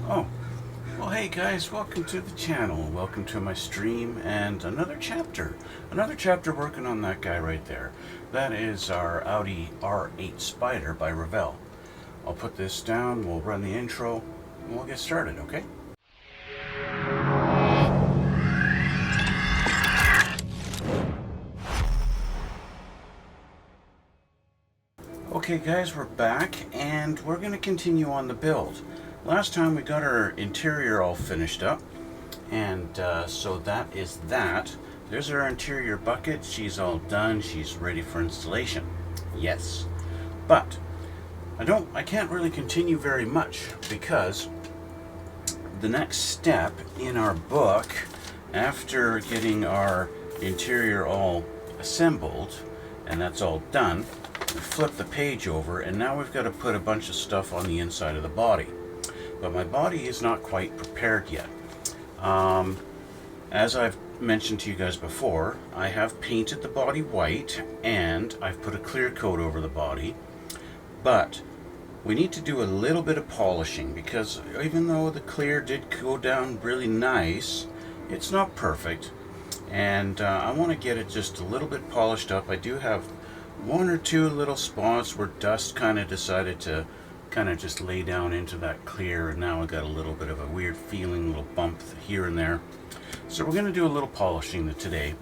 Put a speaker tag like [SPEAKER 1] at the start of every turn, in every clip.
[SPEAKER 1] Oh, well, hey guys, welcome to the channel. Welcome to my stream and another chapter. Another chapter working on that guy right there. That is our Audi R8 Spyder by Revell. I'll put this down, we'll run the intro, and we'll get started, okay? Okay guys, we're back and we're going to continue on the build. Last time we got our interior all finished up, and so that is that. There's our interior bucket. She's all done. She's ready for installation. Yes. But I can't really continue very much because the next step in our book, after getting our interior all assembled and that's all done, we flip the page over and now we've got to put a bunch of stuff on the inside of the body. But my body is not quite prepared yet. As I've mentioned to you guys before, I have painted the body white and I've put a clear coat over the body, but we need to do a little bit of polishing because even though the clear did go down really nice, it's not perfect, and I want to get it just a little bit polished up. I do have one or two little spots where dust kind of decided to kind of just lay down into that clear, and now I got a little bit of a weird feeling, little bump here and there. So we're going to do a little polishing today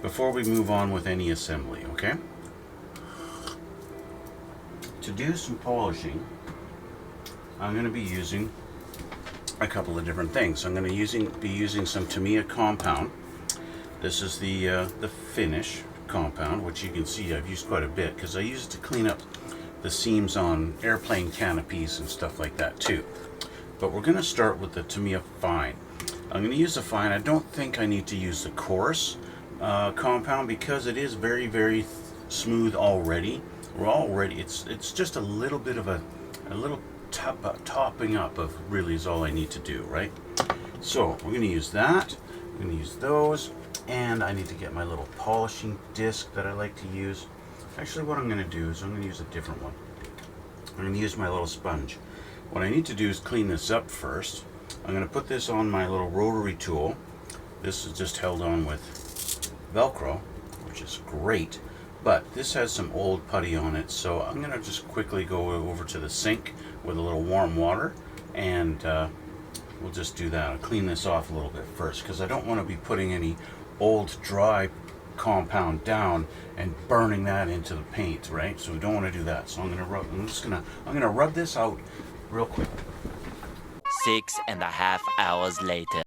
[SPEAKER 1] before we move on with any assembly, okay? To do some polishing, I'm going to be using a couple of different things. I'm going to be using some Tamiya compound. This is the finish compound, which you can see I've used quite a bit because I use it to clean up the seams on airplane canopies and stuff like that too. But we're going to start with the Tamiya fine. I'm going to use the fine. I don't think I need to use the coarse compound because it is very, very smooth already. It's just a little bit of a little topping up of really is all I need to do, right? So we're going to use that. I'm going to use those, and I need to get my little polishing disc that I like to use. Actually, what I'm going to do is I'm going to use a different one. I'm going to use my little sponge. What I need to do is clean this up first. I'm going to put this on my little rotary tool. This is just held on with Velcro, which is great, but this has some old putty on it, so I'm going to just quickly go over to the sink with a little warm water, and we'll just do that. I'll clean this off a little bit first because I don't want to be putting any old dry compound down and burning that into the paint, right? So we don't want to do that. So I'm gonna rub this out real quick.
[SPEAKER 2] 6.5 hours later.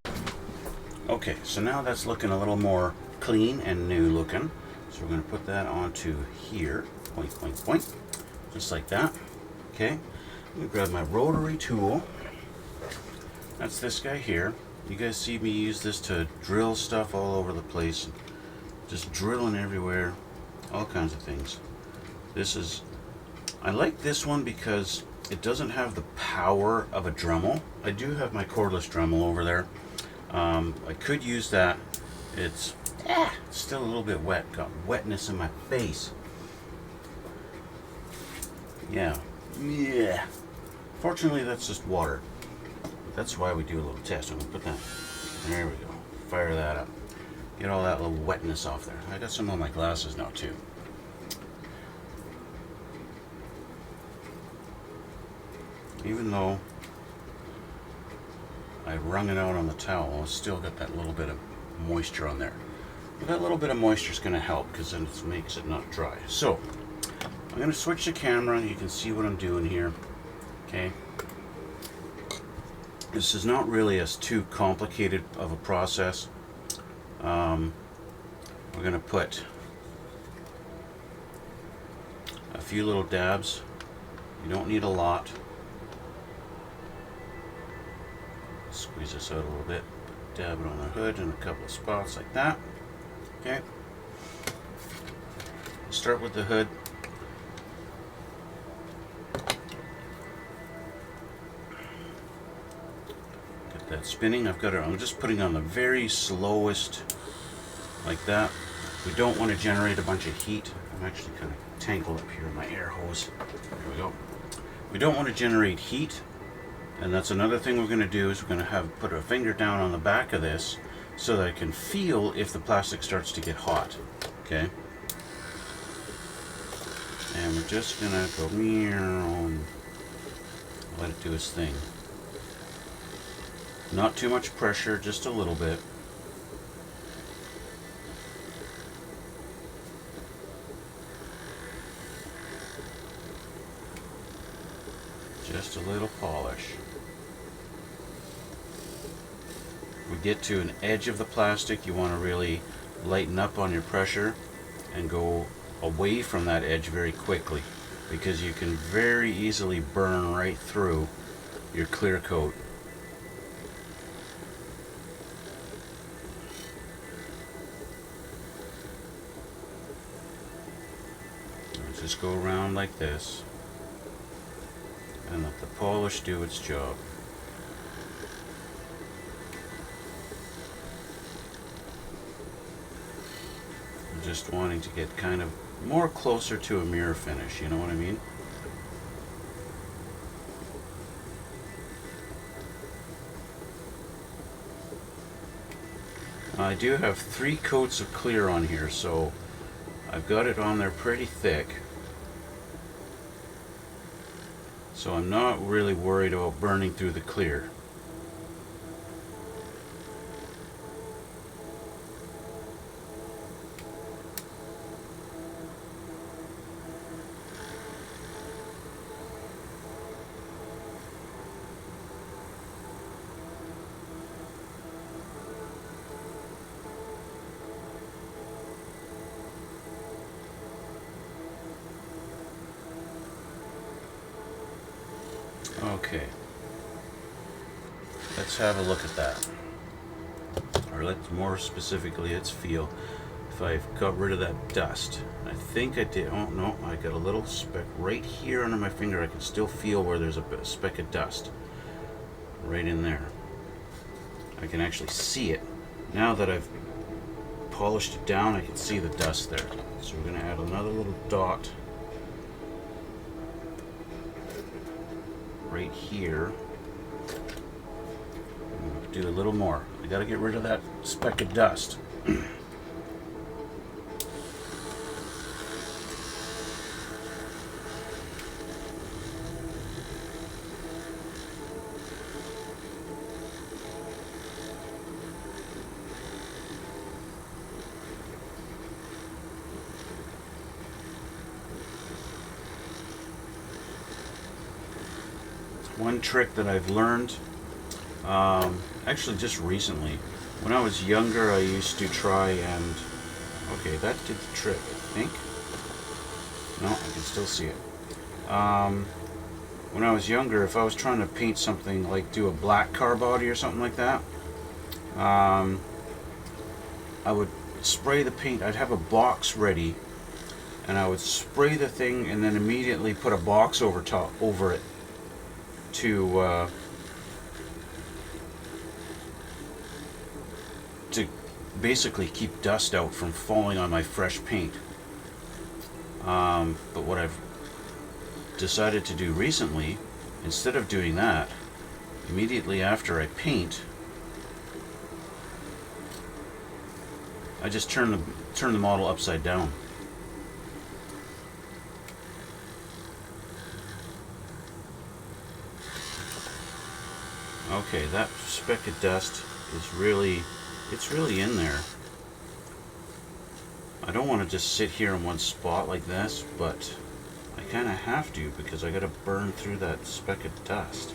[SPEAKER 1] Okay, so now that's looking a little more clean and new looking. So we're gonna put that onto here, point, point, point, just like that. Okay, I'm gonna grab my rotary tool. That's this guy here. You guys see me use this to drill stuff all over the place. Just drilling everywhere, all kinds of things. I like this one because it doesn't have the power of a Dremel. I do have my cordless Dremel over there. I could use that. It's still a little bit wet, got wetness in my face. Yeah. Fortunately, that's just water. That's why we do a little test. I'm gonna put that, there we go. Fire that up. Get all that little wetness off there. I got some on my glasses now too. Even though I wrung it out on the towel, I still got that little bit of moisture on there. But that little bit of moisture is going to help because then it makes it not dry. So I'm going to switch the camera. You can see what I'm doing here. Okay. This is not really as too complicated of a process. We're going to put a few little dabs. You don't need a lot. Squeeze this out a little bit. Dab it on the hood in a couple of spots like that. Okay. Start with the hood. Get that spinning. I'm just putting on the very slowest, like that. We don't want to generate a bunch of heat. I'm actually kind of tangled up here in my air hose. There we go. We don't want to generate heat And that's another thing we're going to do, is we're going to put a finger down on the back of this so that I can feel if the plastic starts to get hot. Okay? And we're just going to go and let it do its thing. Not too much pressure, just a little bit. Just a little polish. We get to an edge of the plastic, you want to really lighten up on your pressure and go away from that edge very quickly, because you can very easily burn right through your clear coat. Just go around like this and let the polish do its job. I'm just wanting to get kind of more closer to a mirror finish, you know what I mean? I do have 3 coats of clear on here, so I've got it on there pretty thick. So I'm not really worried about burning through the clear. Okay, let's have a look at that, or let's more specifically, let's feel if I've got rid of that dust. I think I did. Oh no, I got a little speck right here under my finger. I can still feel where there's a speck of dust right in there. I can actually see it. Now that I've polished it down, I can see the dust there. So we're going to add another little dot right here. Do a little more. I got to get rid of that speck of dust. One trick that I've learned, actually just recently, when I was younger I used to try and, okay, that did the trick, I think. No, I can still see it. When I was younger, if I was trying to paint something, like do a black car body or something like that, I would spray the paint. I'd have a box ready, and I would spray the thing and then immediately put a box over it to basically keep dust out from falling on my fresh paint. But what I've decided to do recently, instead of doing that, immediately after I paint, I just turn the model upside down. Okay, that speck of dust is really in there. I don't want to just sit here in one spot like this, but I kind of have to, because I got to burn through that speck of dust.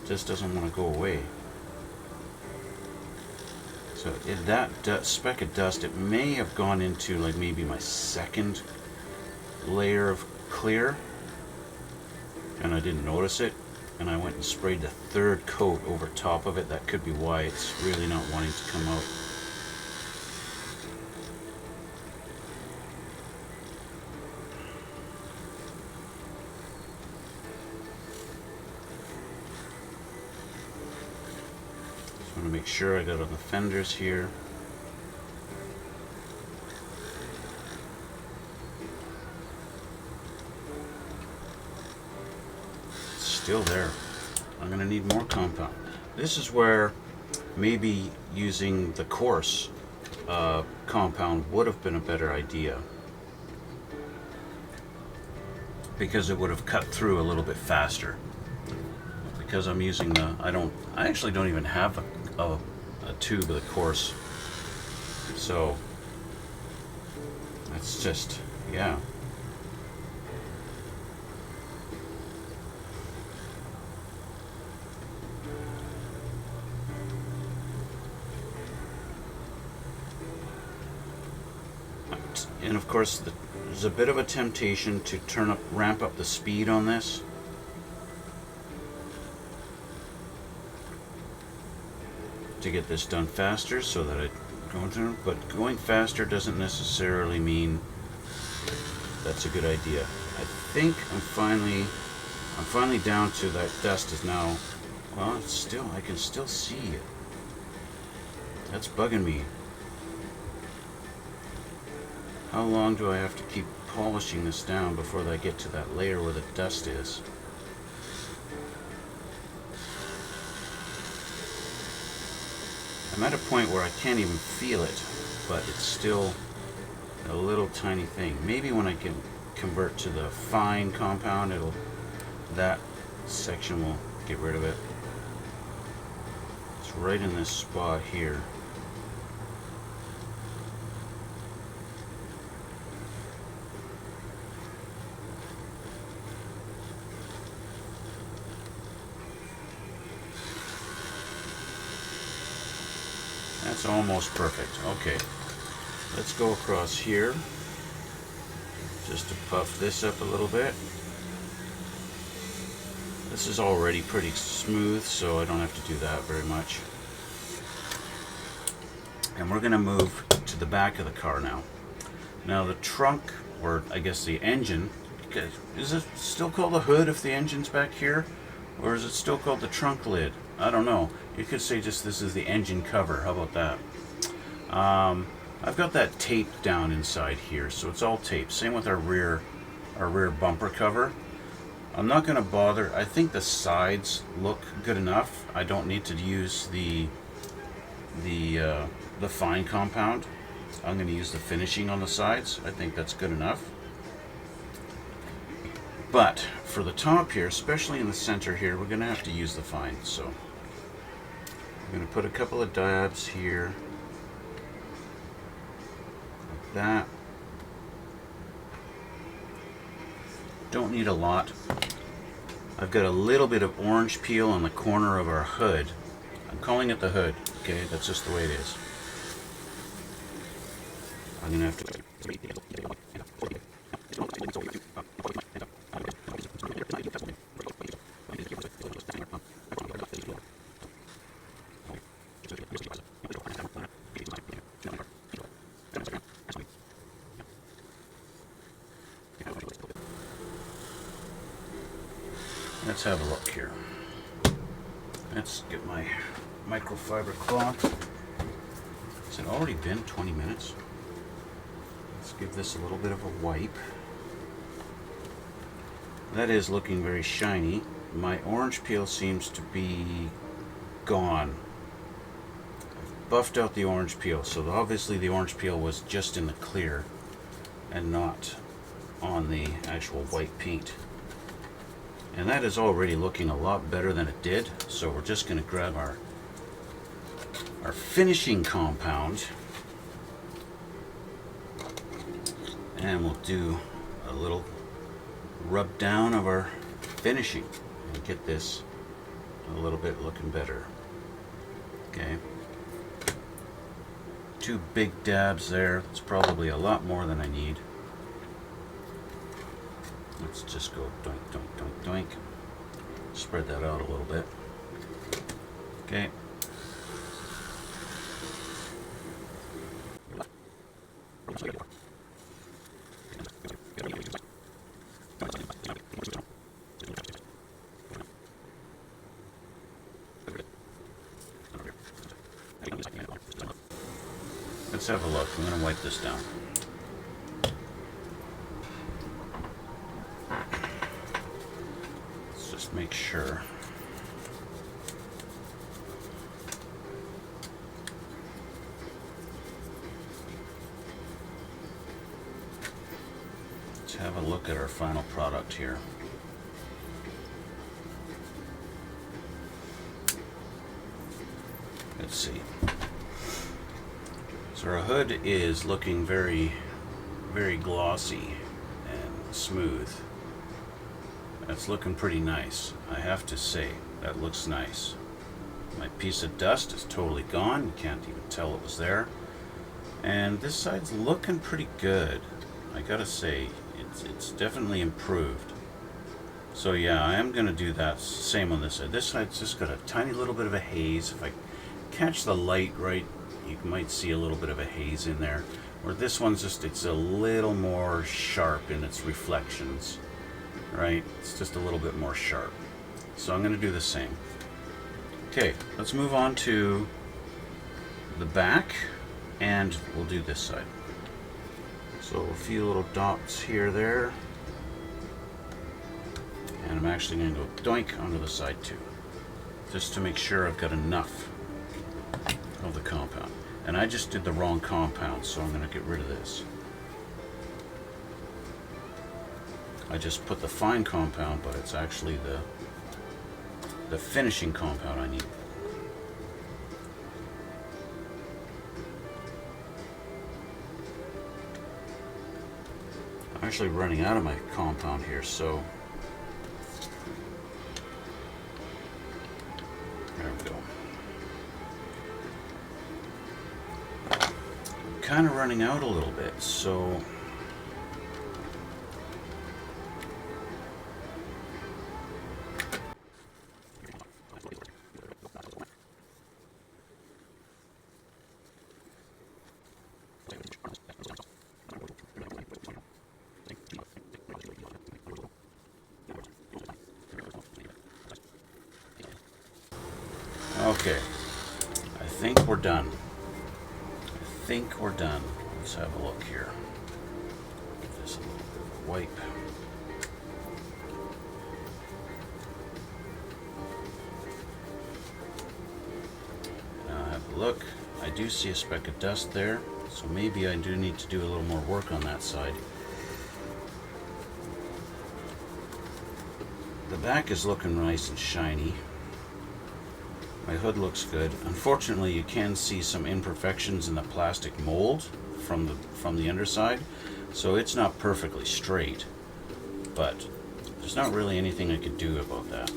[SPEAKER 1] It just doesn't want to go away. So that speck of dust, it may have gone into like maybe my second layer of clear, and I didn't notice it. And I went and sprayed the third coat over top of it. That could be why it's really not wanting to come out. Just want to make sure I got on the fenders here. It's still there. I'm going to need more compound. This is where maybe using the coarse compound would have been a better idea, because it would have cut through a little bit faster. Because I'm using the, I actually don't even have a tube of the coarse, so it's just, yeah. And of course, there's a bit of a temptation to ramp up the speed on this. To get this done faster, so that it goes through. But going faster doesn't necessarily mean that's a good idea. I think I'm finally down to that dust is now. Well, it's still, I can still see it. That's bugging me. How long do I have to keep polishing this down before I get to that layer where the dust is? I'm at a point where I can't even feel it, but it's still a little tiny thing. Maybe when I can convert to the fine compound, that section will get rid of it. It's right in this spot here. That's almost perfect. Okay, let's go across here just to puff this up a little bit. This is already pretty smooth, so I don't have to do that very much. And we're going to move to the back of the car now. Now the trunk, or I guess the engine, is it still called the hood if the engine's back here? Or is it still called the trunk lid? I don't know. You could say just this is the engine cover. How about that? I've got that taped down inside here, so it's all taped. Same with our rear bumper cover. I'm not going to bother. I think the sides look good enough. I don't need to use the fine compound. I'm going to use the finishing on the sides. I think that's good enough. But for the top here, especially in the center here, we're going to have to use the fine. So I'm going to put a couple of dabs here, like that. Don't need a lot. I've got a little bit of orange peel on the corner of our hood. I'm calling it the hood, okay? That's just the way it is. I'm going to have to... Let's have a look here. Let's get my microfiber cloth. Has it already been 20 minutes? Let's give this a little bit of a wipe. That is looking very shiny. My orange peel seems to be gone. I've buffed out the orange peel, so obviously the orange peel was just in the clear and not on the actual white paint. And that is already looking a lot better than it did, so we're just going to grab our finishing compound and we'll do a little rub down of our finishing and get this a little bit looking better. Okay, 2 big dabs there. It's probably a lot more than I need. Let's just go doink, doink, doink, doink. Spread that out a little bit. Okay. Let's have a look. I'm going to wipe this down. Let's just make sure. have a look at our final product here. Let's see. So our hood is looking very, very glossy and smooth. That's looking pretty nice. I have to say, that looks nice. My piece of dust is totally gone. You can't even tell it was there. And this side's looking pretty good. I gotta say, it's definitely improved. So yeah, I am gonna do that same on this side. This side's just got a tiny little bit of a haze. If I catch the light right, you might see a little bit of a haze in there. Where this one's just, it's a little more sharp in its reflections. Right? It's just a little bit more sharp. So I'm gonna do the same. Okay, let's move on to the back, and we'll do this side. So a few little dots here, there. And I'm actually going to go doink onto the side too, just to make sure I've got enough of the compound. And I just did the wrong compound, so I'm going to get rid of this. I just put the fine compound, but it's actually the finishing compound I need. I'm actually running out of my compound here, so there we go. I'm kind of running out a little bit, so okay, I think we're done. I think we're done. Let's have a look here. Give this a little bit of a wipe. Now have a look. I do see a speck of dust there, so maybe I do need to do a little more work on that side. The back is looking nice and shiny. My hood looks good. Unfortunately, you can see some imperfections in the plastic mold from the underside, so it's not perfectly straight, but there's not really anything I could do about that.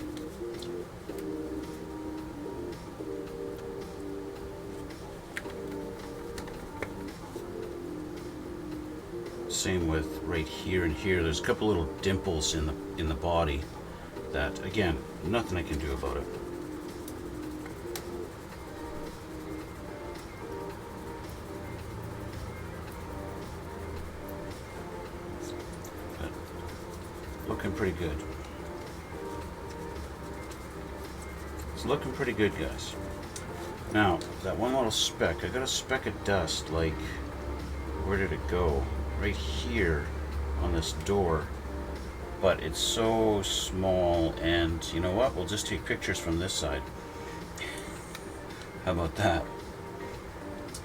[SPEAKER 1] Same with right here and here. There's a couple little dimples in the body that, again, nothing I can do about it. Looking pretty good. It's looking pretty good, guys. Now, that one little speck, I got a speck of dust, like, where did it go? Right here on this door. But it's so small, and you know what? We'll just take pictures from this side. How about that?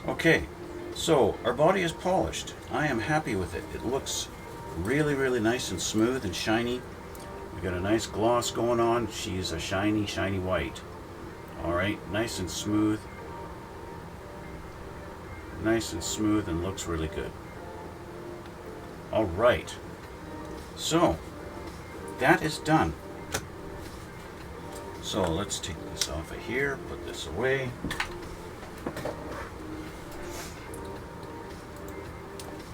[SPEAKER 1] Okay, so our body is polished. I am happy with it. It looks really, really nice and smooth and shiny. We got a nice gloss going on. She's a shiny, shiny white. Alright, nice and smooth. Nice and smooth and looks really good. Alright, so that is done. So let's take this off of here, put this away.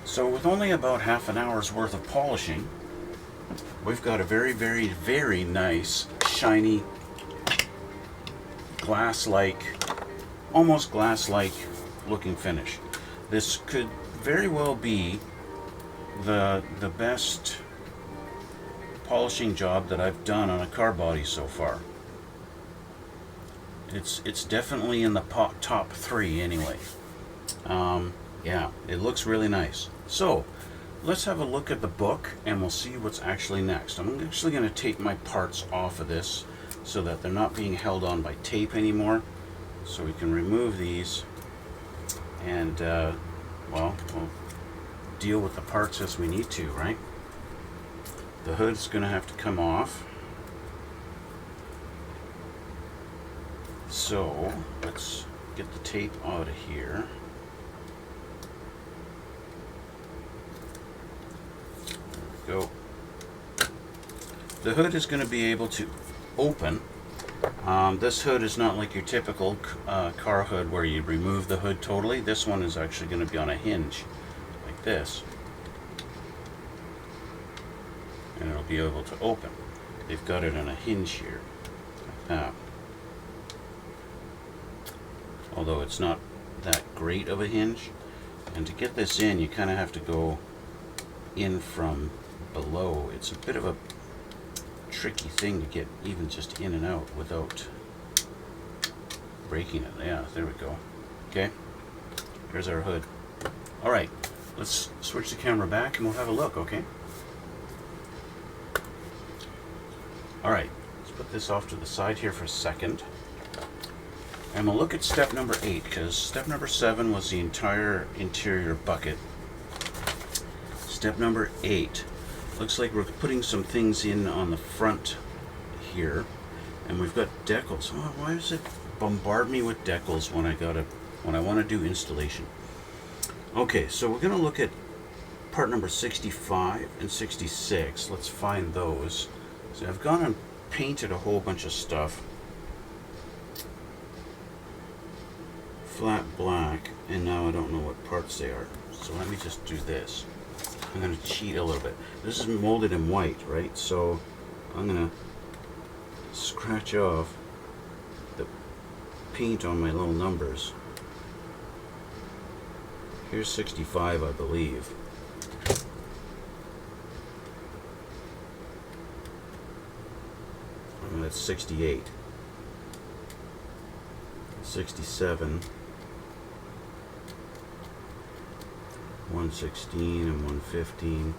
[SPEAKER 1] So with only about half an hour's worth of polishing, we've got a very, very, very nice, shiny, glass-like, almost glass-like looking finish. This could very well be the best polishing job that I've done on a car body so far. It's definitely in the top 3 anyway. Yeah, it looks really nice. So let's have a look at the book and we'll see what's actually next. I'm actually going to take my parts off of this so that they're not being held on by tape anymore. So we can remove these and well, we'll deal with the parts as we need to, right? The hood's going to have to come off. So let's get the tape out of here. There we go. The hood is going to be able to open. This hood is not like your typical car hood where you remove the hood totally. This one is actually going to be on a hinge like this. And it'll be able to open. They've got it on a hinge here, like that. Although it's not that great of a hinge. And to get this in, you kind of have to go in from below. It's a bit of a tricky thing to get even just in and out without breaking it. Yeah, there we go. Okay, there's our hood. Alright, let's switch the camera back and we'll have a look, okay? Alright, let's put this off to the side here for a second. And we'll look at step number 8, because step number 7 was the entire interior bucket. Step number 8. Looks like we're putting some things in on the front here. And we've got decals. Oh, why does it bombard me with decals when I want to do installation? Okay, so we're going to look at part number 65 and 66. Let's find those. So I've gone and painted a whole bunch of stuff flat black, and now I don't know what parts they are. So let me just do this. I'm going to cheat a little bit. This is molded in white, right? So I'm going to scratch off the paint on my little numbers. Here's 65, I believe. And that's 68. 67. 116 and 115.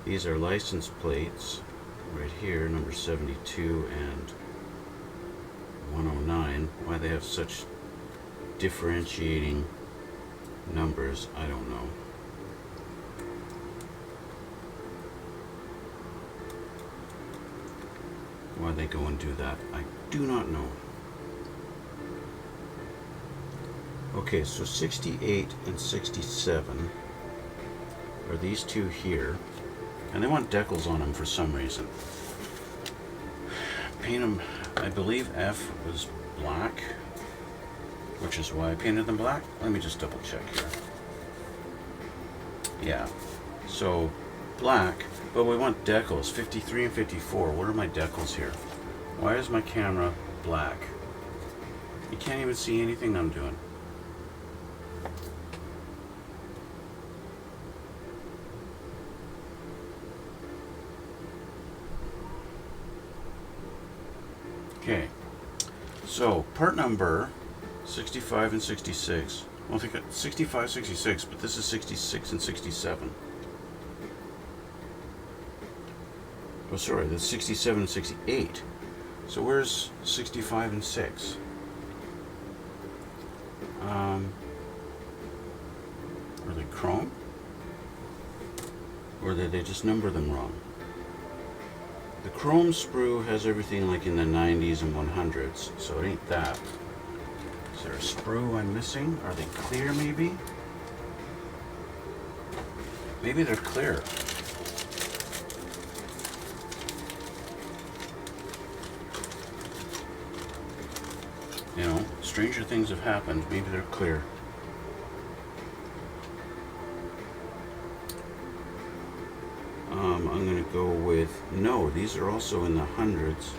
[SPEAKER 1] These are license plates right here, number 72 and 109. Why they have such differentiating numbers, I don't know. Why they go and do that, I do not know. Okay, so 68 and 67 are these two here, and they want decals on them for some reason. Paint them, I believe F was black, which is why I painted them black. Let me just double check here. Yeah, so black, but we want decals, 53 and 54. What are my decals here? Why is my camera black? You can't even see anything I'm doing. Okay, so part number 65 and 66. Well, I think 65, 66, but this is 66 and 67. Oh, sorry, that's 67 and 68. So where's 65 and 6? Are they chrome? Or did they just number them wrong? The chrome sprue has everything like in the 90s and 100s, so it ain't that. Is there a sprue I'm missing? Are they clear maybe? Maybe they're clear. You know, stranger things have happened. Maybe they're clear. I'm going to go with, no, these are also in the hundreds.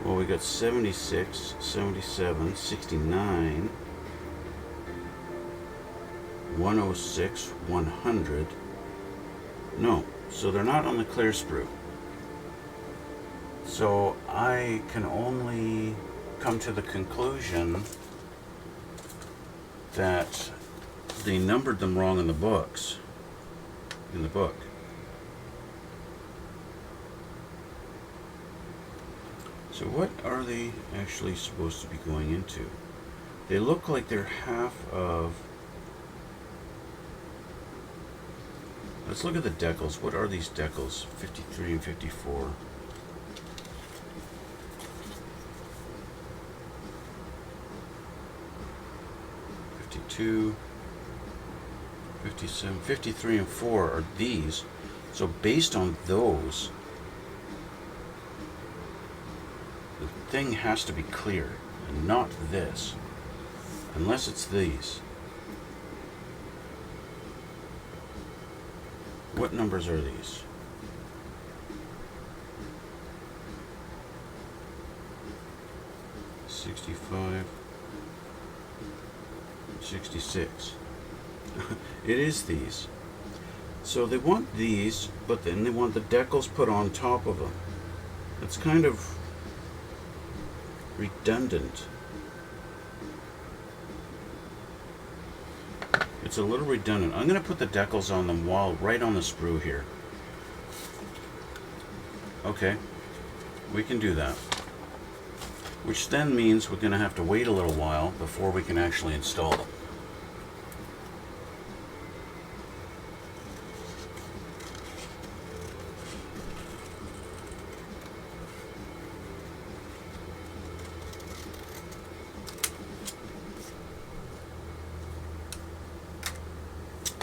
[SPEAKER 1] Well, we got 76, 77, 69, 106, 100. No, so they're not on the clear sprue. So I can only come to the conclusion that they numbered them wrong in the books. In the book. So what are they actually supposed to be going into? They look like they're half of Let's look at the decals. What are these decals? 53 and 54. Two, 57, 53 and 4 are these. So based on those, the thing has to be clear and not this, unless it's these. What numbers are these? $65. 66. It is these. So they want these, but then they want the decals put on top of them. It's kind of redundant. It's a little redundant. I'm going to put the decals on them right on the sprue here. Okay, we can do that. Which then means we're going to have to wait a little while before we can actually install them.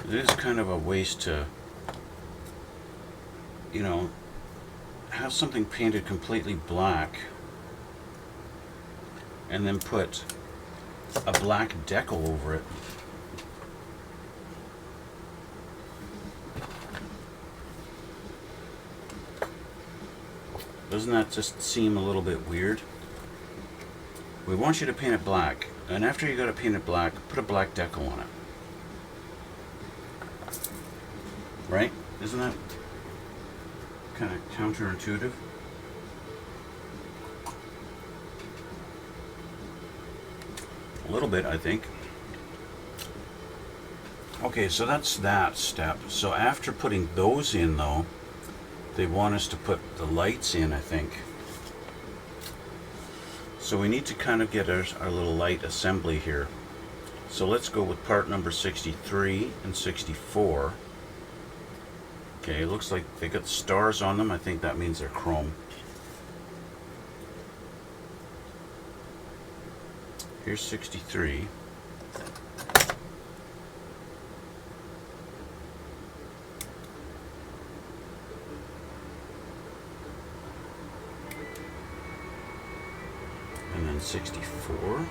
[SPEAKER 1] It is kind of a waste to, you know, have something painted completely black and then put a black decal over it. Doesn't that just seem a little bit weird? We want you to paint it black, and after you got it painted black, put a black decal on it. Right? Isn't that kind of counterintuitive? A little bit, I think. Okay, so that's that step. So after putting those in, though, they want us to put the lights in, I think. So we need to kind of get our little light assembly here. So let's go with part number 63 and 64. Okay, it looks like they got stars on them. I think that means they're chrome. Here's 63. And then 64.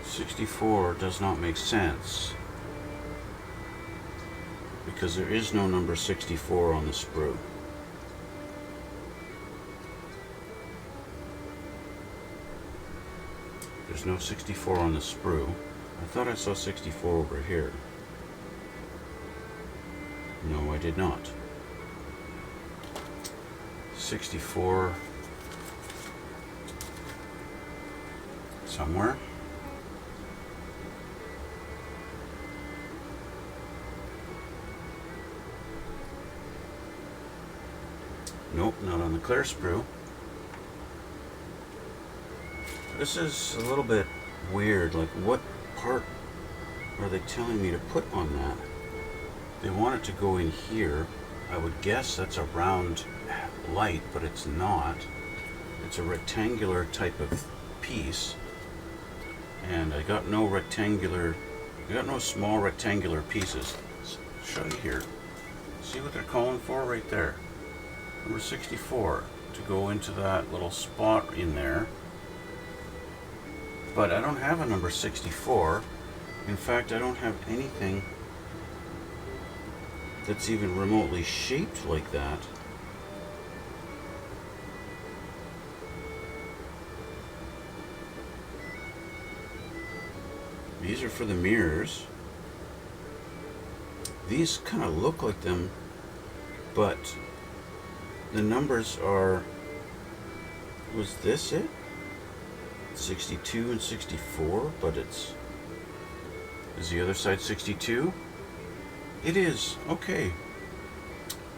[SPEAKER 1] $64 does not make sense because there is no number 64 on the sprue. There's no 64 on the sprue. I thought I saw 64 over here. No, I did not. 64 somewhere. Nope, not on the clear sprue. This is a little bit weird. Like, what part are they telling me to put on that? They want it to go in here. I would guess that's a round light, but it's not. It's a rectangular type of piece. And I got no small rectangular pieces. I'll show you here. See what they're calling for right there? Number 64 to go into that little spot in there. But I don't have a number 64. In fact, I don't have anything that's even remotely shaped like that. These are for the mirrors. These kind of look like them, but the numbers are, was this it? 62 and 64, but is the other side 62? It is. Okay.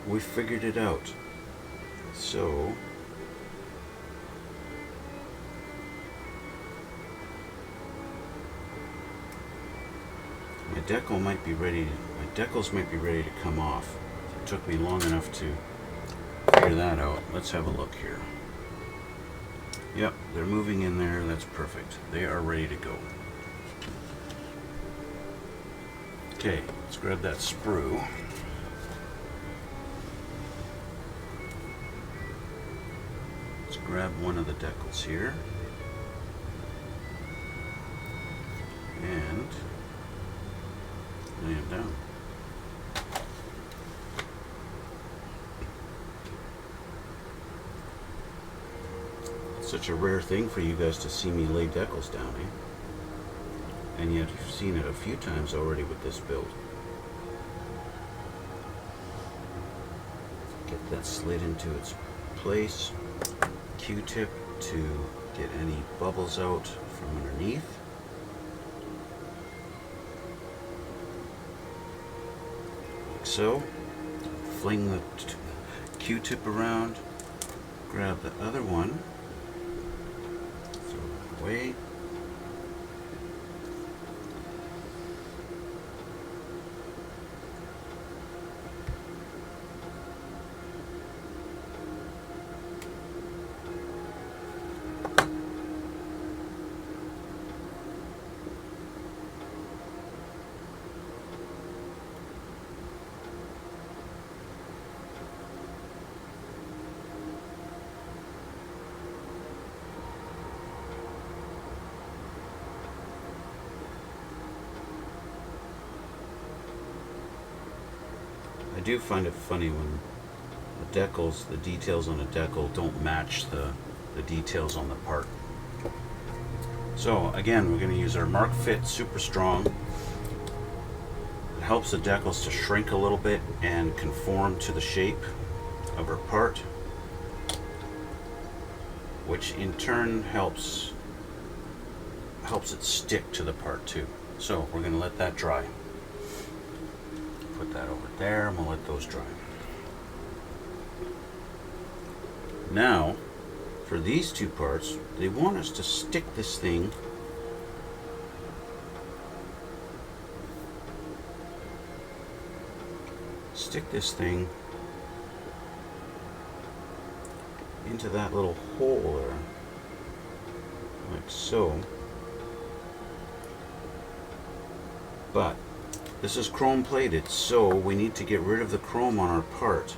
[SPEAKER 1] We figured it out. So, decal might be ready, my decals might be ready to come off. It took me long enough to figure that out. Let's have a look here. Yep, they're moving in there. That's perfect. They are ready to go. Okay, let's grab that sprue. Let's grab one of the decals here. And lay him down. Such a rare thing for you guys to see me lay decals down, eh? And yet you've seen it a few times already with this build. Get that slid into its place. Q-tip to get any bubbles out from underneath. Like so. Fling the Q-tip around. Grab the other one. Way. I do find it funny when the decals, the details on a decal don't match the details on the part. So again, we're going to use our Mark Fit Super Strong. It helps the decals to shrink a little bit and conform to the shape of our part, which in turn helps it stick to the part too. So we're going to let that dry. Put that over there and we'll let those dry. Now, for these two parts, they want us to stick this thing into that little hole there, like so. But this is chrome plated, so we need to get rid of the chrome on our part.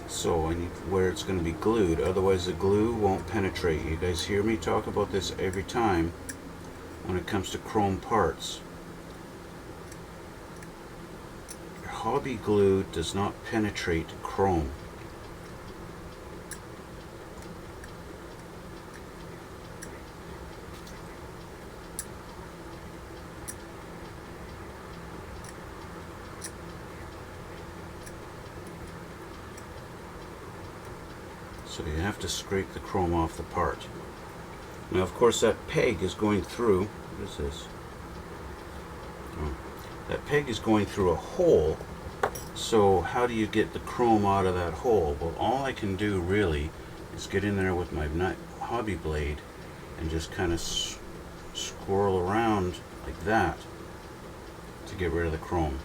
[SPEAKER 1] So I need where it's going to be glued, otherwise the glue won't penetrate. You guys hear me talk about this every time when it comes to chrome parts. Your hobby glue does not penetrate chrome. So you have to scrape the chrome off the part. Now of course that peg is going through, what is this? Oh, that peg is going through a hole, so how do you get the chrome out of that hole? Well, all I can do really is get in there with my hobby blade and just kind of swirl around like that to get rid of the chrome.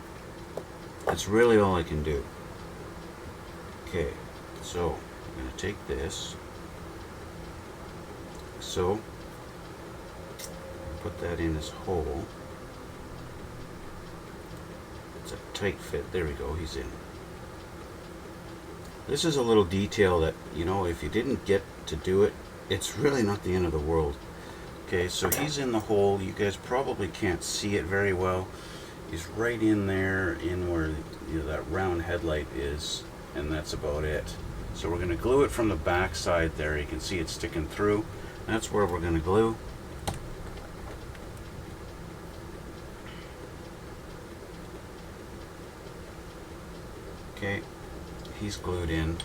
[SPEAKER 1] That's really all I can do. Okay, so I'm going to take this, so put that in this hole. It's a tight fit. There we go, he's in. This is a little detail that, you know, if you didn't get to do it, it's really not the end of the world. Okay, so he's in the hole. You guys probably can't see it very well. He's right in there, in where, you know, that round headlight is, and that's about it. So we're going to glue it from the back side there. You can see it sticking through. That's where we're going to glue. Okay, he's glued in.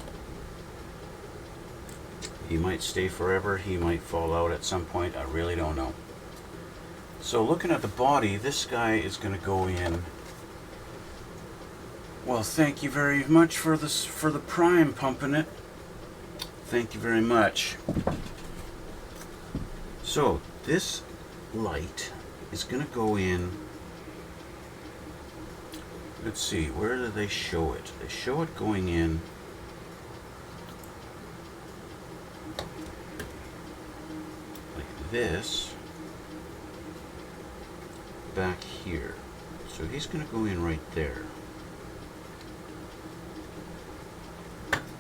[SPEAKER 1] He might stay forever. He might fall out at some point. I really don't know. So looking at the body, this guy is going to go in. Well, thank you very much for this, for the prime pumping it. Thank you very much. So this light is going to go in. Let's see, where do they show it? They show it going in like this back here. So he's going to go in right there.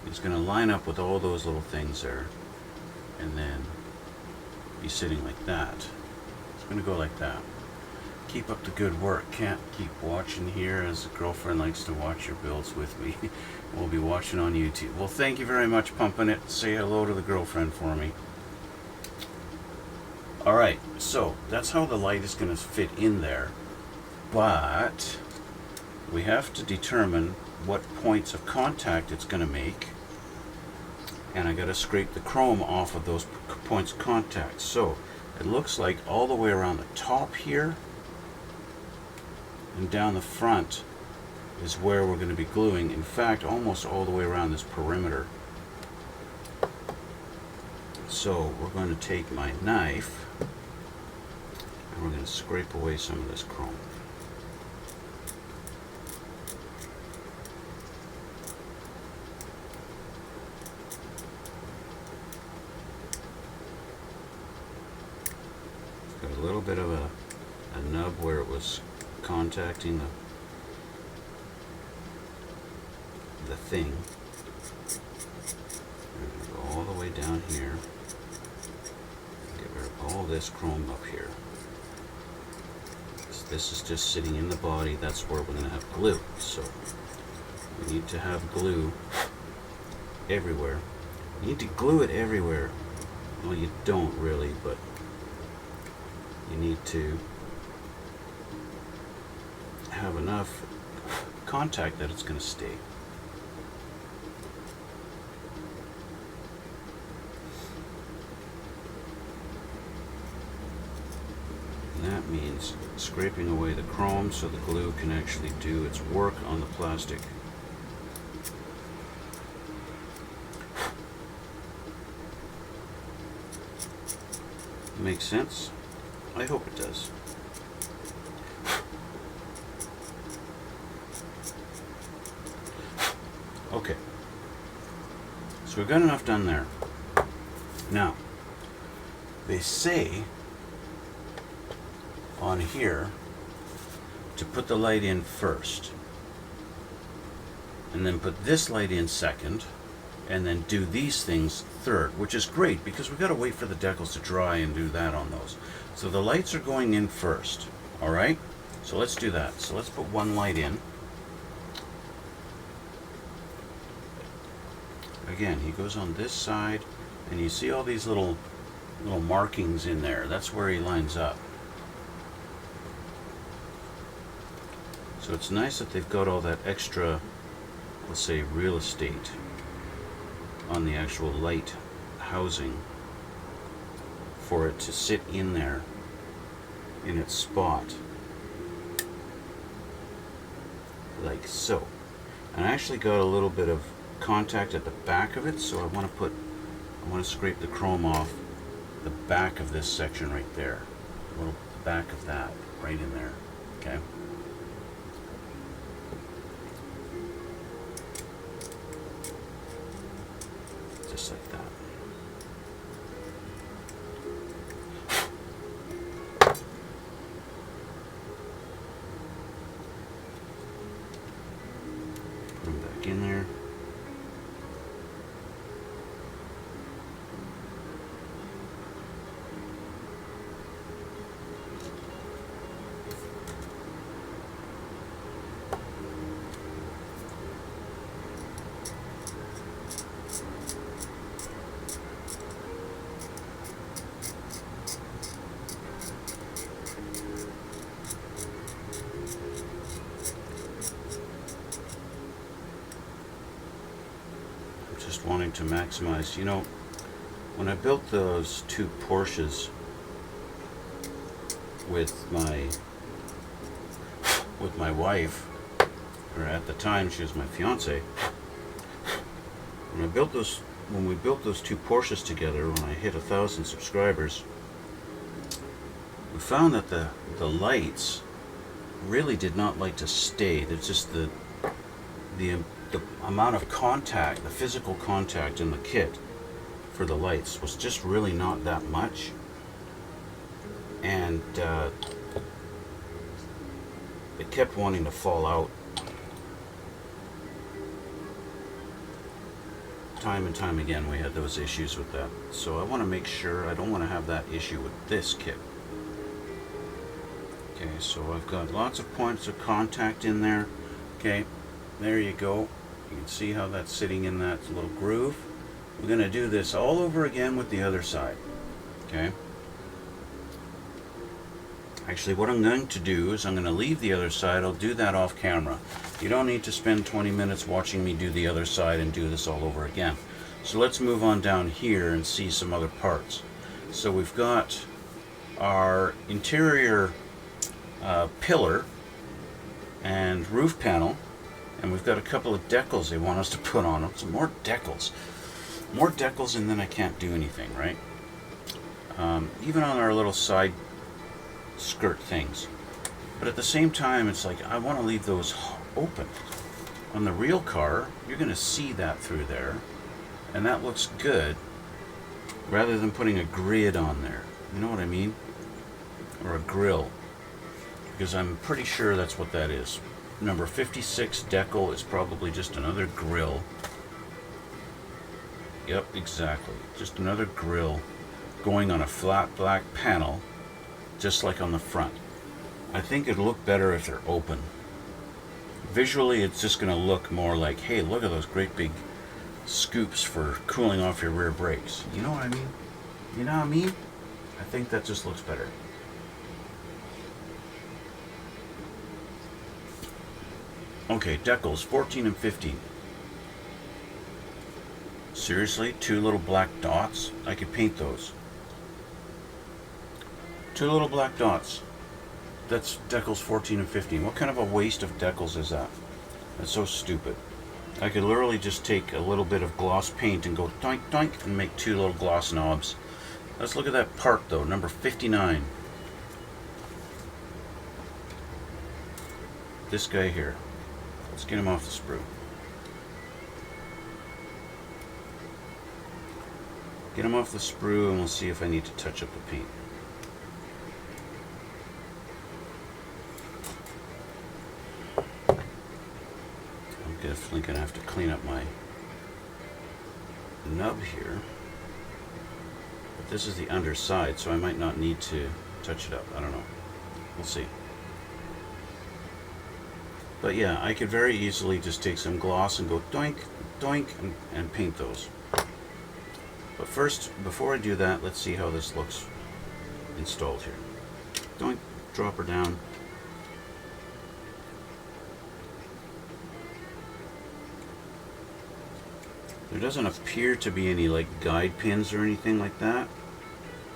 [SPEAKER 1] He's going to line up with all those little things there and then be sitting like that. It's going to go like that. Keep up the good work. Can't keep watching here as the girlfriend likes to watch your builds with me. We'll be watching on YouTube. Well, thank you very much, Pumping It. Say hello to the girlfriend for me. Alright, so that's how the light is going to fit in there. But we have to determine what points of contact it's going to make. And I got to scrape the chrome off of those points of contact. So it looks like all the way around the top here and down the front is where we're going to be gluing. In fact, almost all the way around this perimeter. So we're going to take my knife and we're going to scrape away some of this chrome. Got a little bit of a nub where it was contacting the thing. We're going to go all the way down here. Get rid of all this chrome up here. This is just sitting in the body. That's where we're going to have glue. So we need to have glue everywhere. You need to glue it everywhere. Well, you don't really, but you need to have enough contact that it's going to stay. And that means scraping away the chrome so the glue can actually do its work on the plastic. Makes sense? I hope it does. Okay. So we've got enough done there. Now, they say on here to put the light in first, and then put this light in second, and then do these things third, which is great because we've got to wait for the decals to dry and do that on those. So the lights are going in first, all right? So let's do that. So let's put one light in. Again, he goes on this side, and you see all these little markings in there. That's where he lines up. So it's nice that they've got all that extra, let's say, real estate on the actual light housing for it to sit in there in its spot, like so. And I actually got a little bit of contact at the back of it, so I want to scrape the chrome off the back of this section right there, the back of that right in there. Okay. Just like that. Put them back in there. Just wanting to maximize, you know, when I built those two Porsches with my wife, or at the time she was my fiance, when we built those two Porsches together, when I hit 1,000 subscribers, we found that the lights really did not like to stay. There's just the amount of contact, the physical contact in the kit for the lights was just really not that much, and it kept wanting to fall out time and time again. We had those issues with that, so I want to make sure I don't want to have that issue with this kit. Okay, so I've got lots of points of contact in there. Okay, there you go. You can see how that's sitting in that little groove. We're going to do this all over again with the other side. Okay. Actually, what I'm going to do is I'm going to leave the other side. I'll do that off camera. You don't need to spend 20 minutes watching me do the other side and do this all over again. So let's move on down here and see some other parts. So we've got our interior pillar and roof panel, and we've got a couple of decals they want us to put on them. Some more decals. More decals, and then I can't do anything, right? Even on our little side skirt things. But at the same time, it's like I want to leave those open. On the real car, you're going to see that through there, and that looks good, rather than putting a grid on there. You know what I mean? Or a grill. Because I'm pretty sure that's what that is. Number 56 decal is probably just another grill. Yep, exactly. Just another grill going on a flat black panel, just like on the front. I think it'd look better if they're open. Visually, it's just going to look more like, hey, look at those great big scoops for cooling off your rear brakes. You know what I mean? You know what I mean? I think that just looks better. Okay, decals 14 and 15. Seriously, two little black dots? I could paint those. Two little black dots. That's decals 14 and 15. What kind of a waste of decals is that? That's so stupid. I could literally just take a little bit of gloss paint and go doink doink and make two little gloss knobs. Let's look at that part though, number 59. This guy here. Let's get him off the sprue. Get him off the sprue and we'll see if I need to touch up the paint. I'm definitely going to have to clean up my nub here. But this is the underside, so I might not need to touch it up. I don't know. We'll see. But yeah, I could very easily just take some gloss and go doink, doink, and paint those. But first, before I do that, let's see how this looks installed here. Doink, drop her down. There doesn't appear to be any like guide pins or anything like that.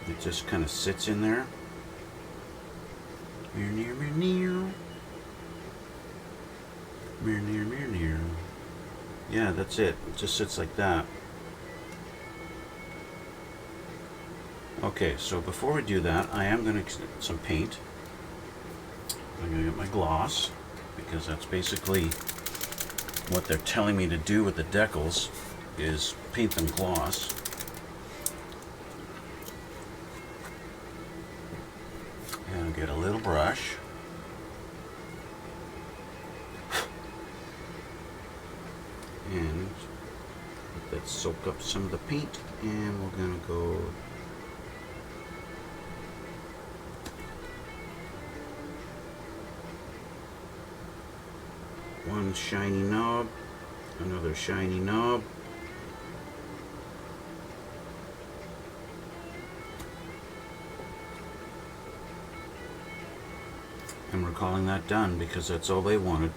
[SPEAKER 1] It just kind of sits in there. Near, near, near, near. Near, near, near, near. Yeah, that's it. It just sits like that. Okay, so before we do that, I am going to get some paint. I'm going to get my gloss, because that's basically what they're telling me to do with the decals, is paint them gloss. And I'll get a little brush. And let's soak up some of the paint, and we're going to go one shiny knob, another shiny knob, and we're calling that done because that's all they wanted.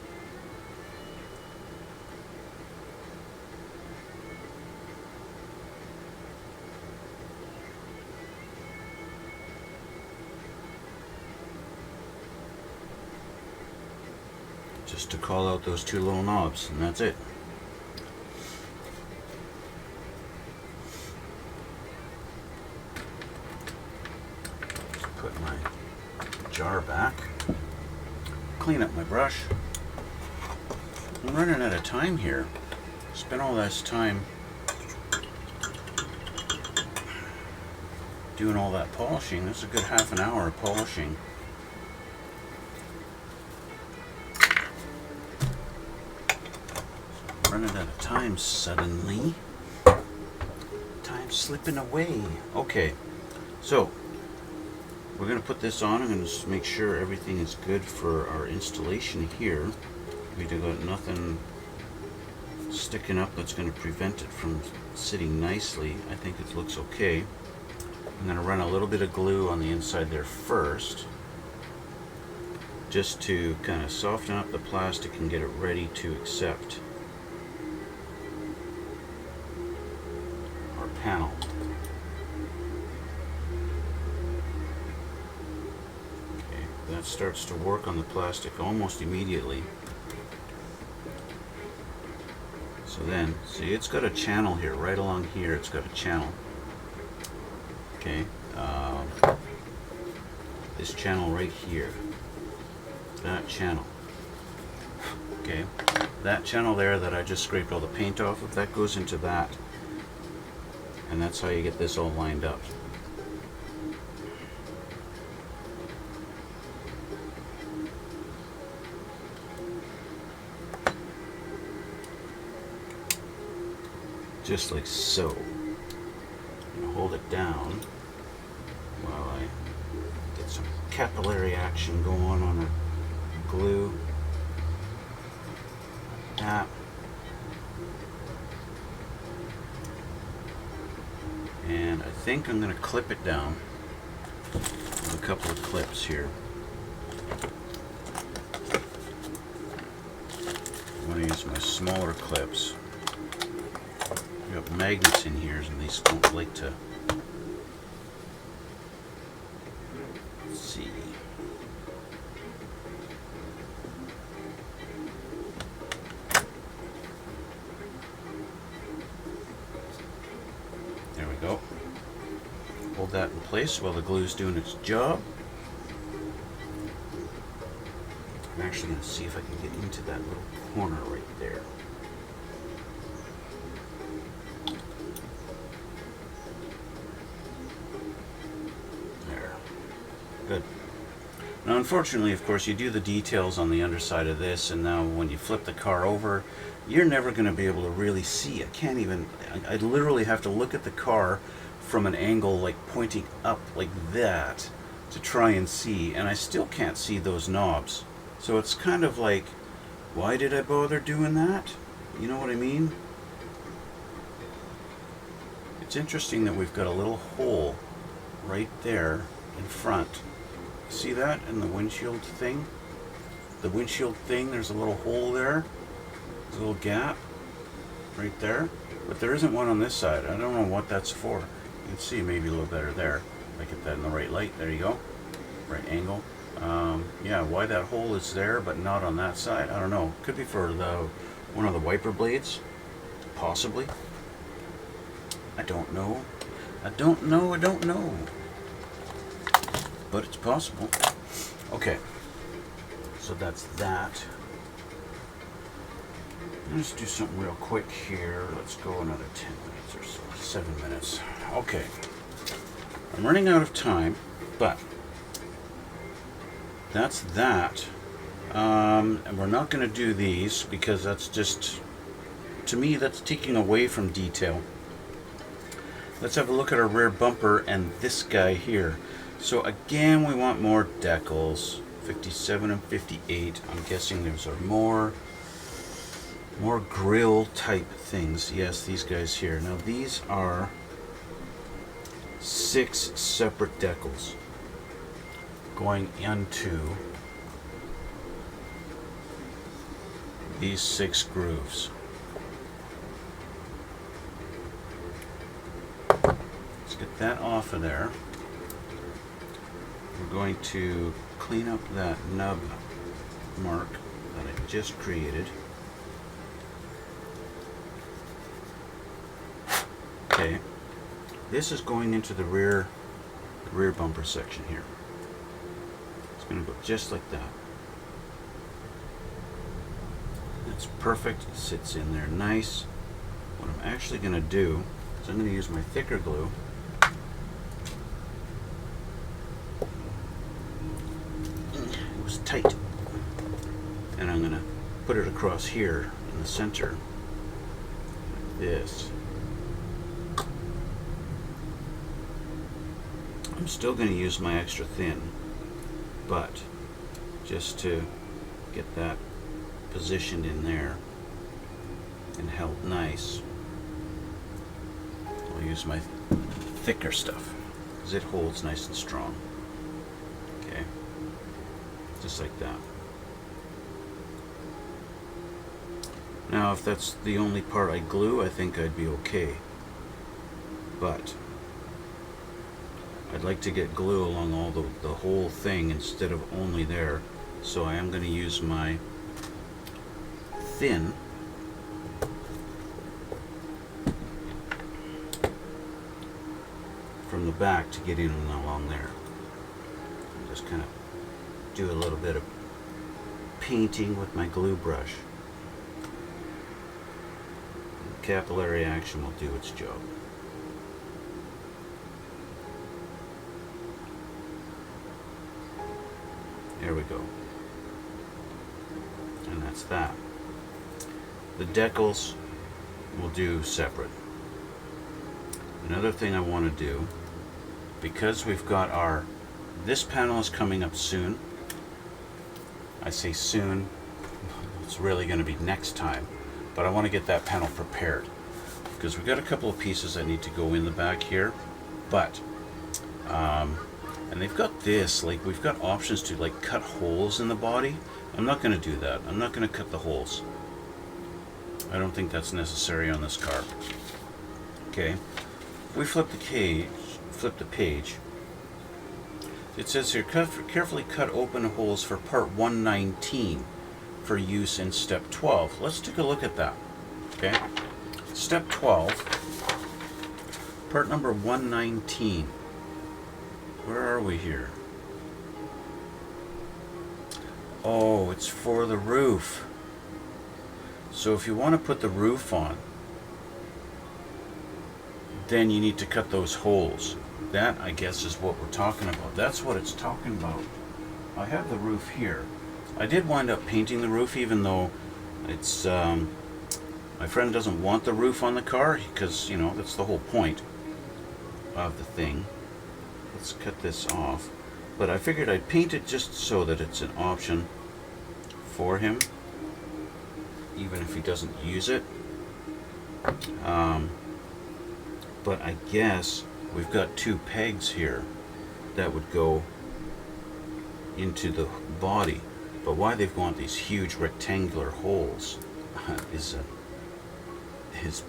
[SPEAKER 1] Just to call out those two little knobs, and that's it. Just put my jar back. Clean up my brush. I'm running out of time here. Spent all this time doing all that polishing. That's a good half an hour of polishing. Running out of time suddenly. Time's slipping away. Okay, so we're going to put this on. I'm going to make sure everything is good for our installation here. We've got nothing sticking up that's going to prevent it from sitting nicely. I think it looks okay. I'm going to run a little bit of glue on the inside there first, just to kind of soften up the plastic and get it ready to accept our panel. Okay, that starts to work on the plastic almost immediately. So then, see, it's got a channel here, right along here, it's got a channel. Okay, this channel right here, that channel. Okay, that channel there that I just scraped all the paint off of, that goes into that. And that's how you get this all lined up. Just like so. I'm going to hold it down while I get some capillary action going on the glue. That. And I think I'm going to clip it down with a couple of clips here. I'm going to use my smaller clips. I've got magnets in here and these don't like to. Let's see. There we go. Hold that in place while the glue's doing its job. I'm actually going to see if I can get into that little corner right there. Good. Now unfortunately, of course, you do the details on the underside of this, and now when you flip the car over, you're never going to be able to really see. I literally have to look at the car from an angle like pointing up like that to try and see, and I still can't see those knobs. So it's kind of like, why did I bother doing that? You know what I mean? It's interesting that we've got a little hole right there in front. See that in the windshield thing? The windshield thing, there's a little hole there. There's a little gap right there. But there isn't one on this side. I don't know what that's for. You can see maybe a little better there. If I get that in the right light. There you go. Right angle. Yeah, why that hole is there but not on that side, I don't know. Could be for one of the wiper blades. Possibly. I don't know. I don't know. But it's possible. Okay, so that's that. Let's do something real quick here. Let's go another 10 minutes or so, 7 minutes. Okay, I'm running out of time, but that's that. And we're not going to do these because that's just, to me, that's taking away from detail. Let's have a look at our rear bumper and this guy here. So again, we want more decals, 57 and 58. I'm guessing those are more grill type things. Yes, these guys here. Now these are 6 separate decals going into these 6 grooves. Let's get that off of there. We're going to clean up that nub mark that I just created. Okay, this is going into the rear bumper section here. It's going to go just like that. It's perfect. It sits in there nice. What I'm actually going to do is I'm going to use my thicker glue. It was tight. And I'm going to put it across here in the center. Like this. I'm still going to use my extra thin, but just to get that positioned in there and held nice, I'll use my thicker stuff because it holds nice and strong. Okay, just like that. Now if that's the only part I glue, I think I'd be okay, but I'd like to get glue along all the whole thing instead of only there, so I am going to use my thin from the back to get in and along there. And just kind of do a little bit of painting with my glue brush. And capillary action will do its job. There we go. And that's that. The decals we'll do separate. Another thing I want to do, because we've got this panel is coming up soon. I say soon, it's really going to be next time, but I want to get that panel prepared because we've got a couple of pieces that need to go in the back here, but and they've got this, like we've got options to like cut holes in the body. I'm not going to do that. I'm not going to cut the holes. I don't think that's necessary on this car. Okay, if we flip the page, it says here, carefully cut open holes for part 119 for use in step 12. Let's take a look at that. Okay, step 12, part number 119. Where are we here? Oh, it's for the roof. So if you want to put the roof on, then you need to cut those holes. That, I guess, is what we're talking about. That's what it's talking about. I have the roof here. I did wind up painting the roof, even though it's my friend doesn't want the roof on the car because, you know, that's the whole point of the thing. Let's cut this off. But I figured I'd paint it just so that it's an option for him, even if he doesn't use it. But I guess we've got two pegs here that would go into the body. But why they've got these huge rectangular holes is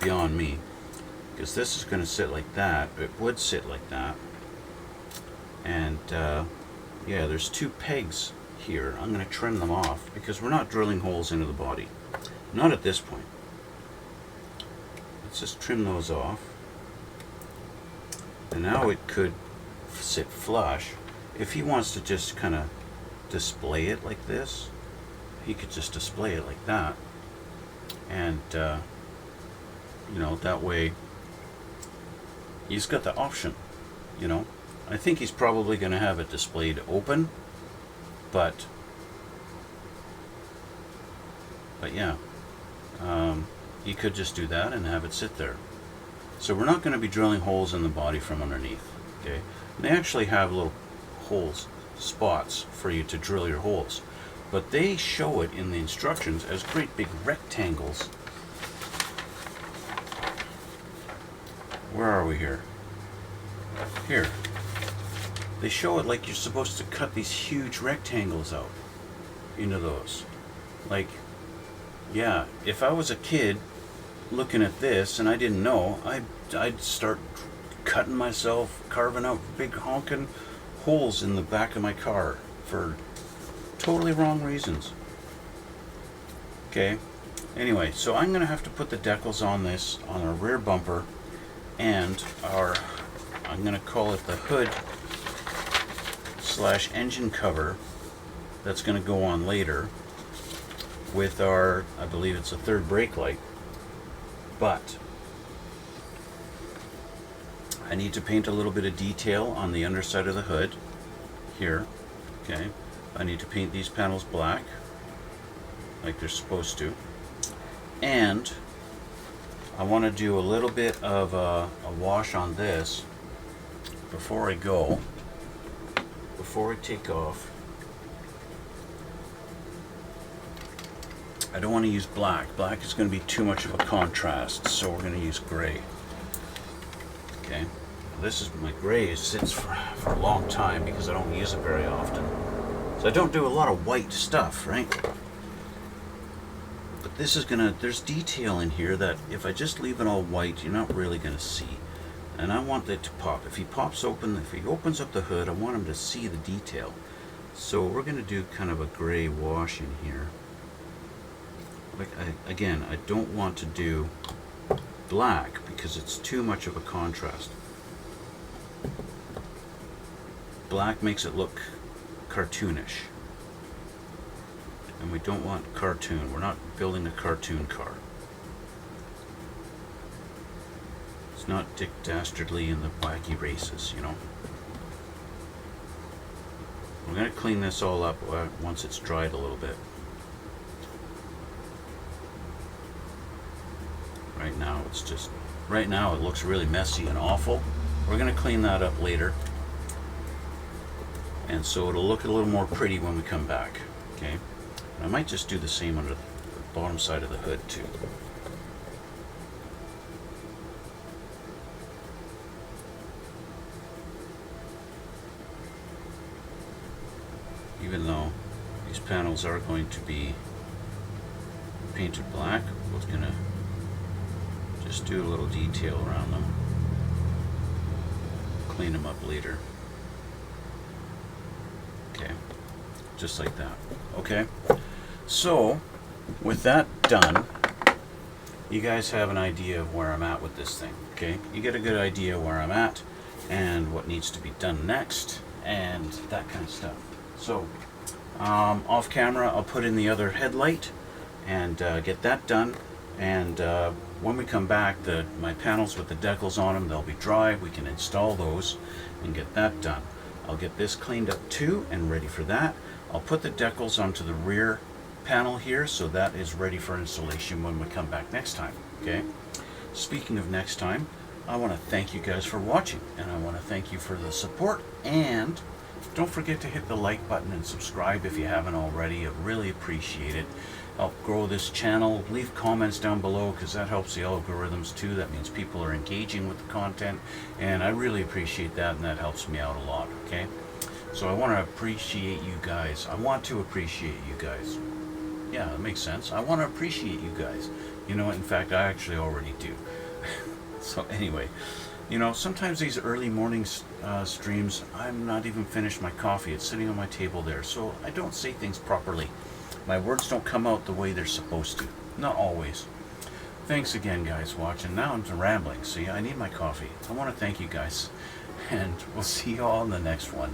[SPEAKER 1] beyond me. Because this is going to sit like that. It would sit like that. And yeah, there's two pegs here. I'm going to trim them off because we're not drilling holes into the body. Not at this point. Let's just trim those off. And now it could sit flush. If he wants to just kind of display it like this, he could just display it like that. And, you know, that way he's got the option, you know. I think he's probably going to have it displayed open, but yeah, he could just do that and have it sit there. So we're not going to be drilling holes in the body from underneath. Okay, and they actually have little holes, spots for you to drill your holes, but they show it in the instructions as great big rectangles. Where are we here? Here. They show it like you're supposed to cut these huge rectangles out into those. Like, yeah, if I was a kid looking at this and I didn't know, I'd start cutting myself, carving out big honking holes in the back of my car for totally wrong reasons. Okay, anyway, so I'm going to have to put the decals on this, on our rear bumper, and I'm going to call it the hood / engine cover that's going to go on later with our, I believe it's a third brake light. But I need to paint a little bit of detail on the underside of the hood here. Okay, I need to paint these panels black like they're supposed to, and I want to do a little bit of a wash on this before I go, before I take off. I don't want to use black. Black is going to be too much of a contrast, so we're going to use gray. Okay, this is my gray. It sits for a long time because I don't use it very often. So I don't do a lot of white stuff, right? But this is gonna, there's detail in here that if I just leave it all white, you're not really gonna see. And I want it to pop. If he pops open, if he opens up the hood, I want him to see the detail. So we're gonna do kind of a gray wash in here. Like again, I don't want to do black because it's too much of a contrast. Black makes it look cartoonish, and we don't want cartoon. We're not building a cartoon car. It's not Dick Dastardly in the wacky races, you know. We're going to clean this all up once it's dried a little bit. Right now it's just, right now it looks really messy and awful. We're going to clean that up later, and so it'll look a little more pretty when we come back. Okay, and I might just do the same under the bottom side of the hood too. Even though these panels are going to be painted black, we're going to just do a little detail around them. Clean them up later. Okay, just like that. Okay, so with that done, you guys have an idea of where I'm at with this thing. Okay, you get a good idea where I'm at and what needs to be done next and that kind of stuff. So off camera I'll put in the other headlight and get that done, and when we come back, my panels with the decals on them, they'll be dry. We can install those and get that done. I'll get this cleaned up too and ready for that. I'll put the decals onto the rear panel here, so that is ready for installation when we come back next time. Okay, speaking of next time, I want to thank you guys for watching, and I want to thank you for the support, and don't forget to hit the like button and subscribe if you haven't already. I really appreciate it. Help grow this channel. Leave comments down below because that helps the algorithms too. That means people are engaging with the content, and I really appreciate that, and that helps me out a lot. Okay, so I want to appreciate you guys. I want to appreciate you guys. Yeah, that makes sense. I want to appreciate you guys. You know, in fact, I actually already do. So anyway, you know, sometimes these early morning streams, I'm not even finished my coffee. It's sitting on my table there, so I don't say things properly. My words don't come out the way they're supposed to. Not always. Thanks again, guys, watching. Now I'm rambling. See, I need my coffee. I want to thank you guys, and we'll see you all in the next one.